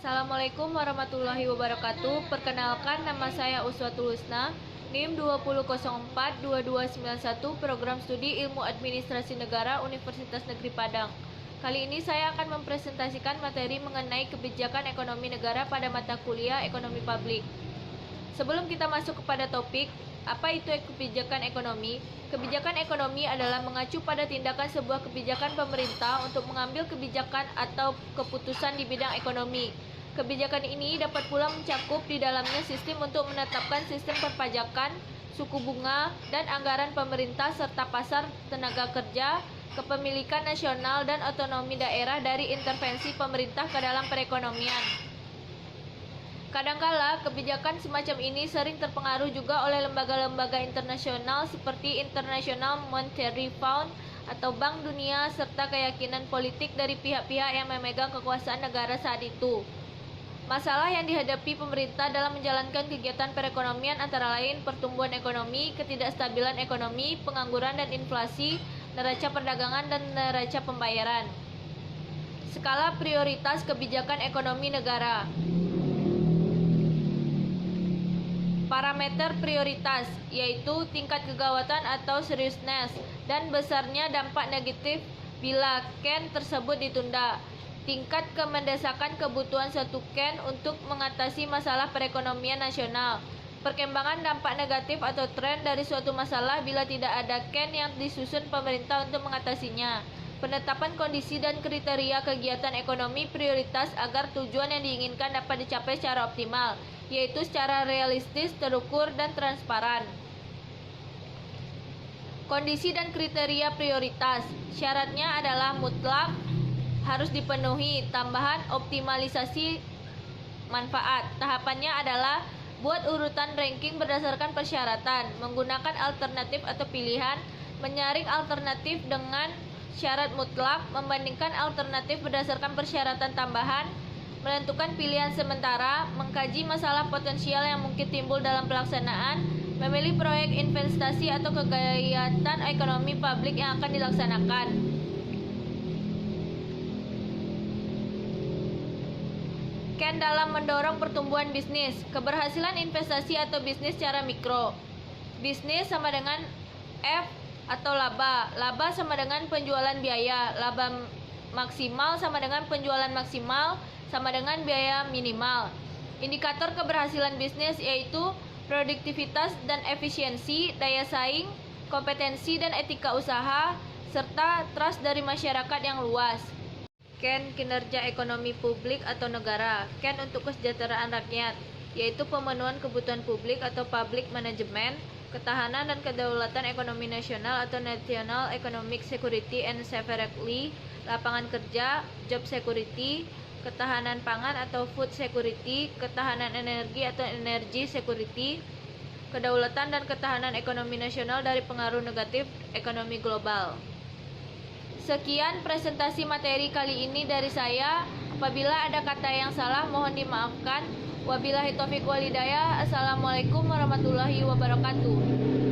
Assalamualaikum warahmatullahi wabarakatuh. Perkenalkan, nama saya Uswatul Husna, NIM 20042291, Program Studi Ilmu Administrasi Negara Universitas Negeri Padang. Kali ini saya akan mempresentasikan materi mengenai kebijakan ekonomi negara pada mata kuliah Ekonomi Publik. Sebelum kita masuk kepada topik, apa itu kebijakan ekonomi? Kebijakan ekonomi adalah mengacu pada tindakan sebuah kebijakan pemerintah untuk mengambil kebijakan atau keputusan di bidang ekonomi. Kebijakan ini dapat pula mencakup di dalamnya sistem untuk menetapkan sistem perpajakan, suku bunga, dan anggaran pemerintah serta pasar tenaga kerja, kepemilikan nasional, dan otonomi daerah dari intervensi pemerintah ke dalam perekonomian. Kadangkala, kebijakan semacam ini sering terpengaruh juga oleh lembaga-lembaga internasional seperti International Monetary Fund atau Bank Dunia serta keyakinan politik dari pihak-pihak yang memegang kekuasaan negara saat itu. Masalah yang dihadapi pemerintah dalam menjalankan kegiatan perekonomian antara lain pertumbuhan ekonomi, ketidakstabilan ekonomi, pengangguran dan inflasi, neraca perdagangan dan neraca pembayaran. Skala prioritas kebijakan ekonomi negara. Parameter prioritas yaitu tingkat kegawatan atau seriousness dan besarnya dampak negatif bila ken tersebut ditunda. Tingkat kemendesakan kebutuhan satu ken untuk mengatasi masalah perekonomian nasional. Perkembangan dampak negatif atau tren dari suatu masalah bila tidak ada ken yang disusun pemerintah untuk mengatasinya. Penetapan kondisi dan kriteria kegiatan ekonomi prioritas agar tujuan yang diinginkan dapat dicapai secara optimal, yaitu secara realistis, terukur, dan transparan. Kondisi dan kriteria prioritas. Syaratnya adalah mutlak, harus dipenuhi, tambahan optimalisasi manfaat. Tahapannya adalah buat urutan ranking berdasarkan persyaratan, menggunakan alternatif atau pilihan, menyaring alternatif dengan syarat mutlak, membandingkan alternatif berdasarkan persyaratan tambahan, menentukan pilihan sementara, mengkaji masalah potensial yang mungkin timbul dalam pelaksanaan, memilih proyek investasi atau kegiatan ekonomi publik yang akan dilaksanakan. Ken dalam mendorong pertumbuhan bisnis. Keberhasilan investasi atau bisnis secara mikro. Bisnis sama dengan F atau laba. Laba sama dengan penjualan biaya. Laba maksimal sama dengan penjualan maksimal sama dengan biaya minimal. Indikator keberhasilan bisnis yaitu produktivitas dan efisiensi, daya saing, kompetensi dan etika usaha, serta trust dari masyarakat yang luas. Ken kinerja ekonomi publik atau negara. Ken untuk kesejahteraan rakyat, yaitu pemenuhan kebutuhan publik atau public management, ketahanan dan kedaulatan ekonomi nasional atau national economic security and severely, lapangan kerja, job security, ketahanan pangan atau food security, ketahanan energi atau energy security, kedaulatan dan ketahanan ekonomi nasional dari pengaruh negatif ekonomi global. Sekian presentasi materi kali ini dari saya. Apabila ada kata yang salah mohon dimaafkan. Wabillahi taufiq wal hidayah. Assalamualaikum warahmatullahi wabarakatuh.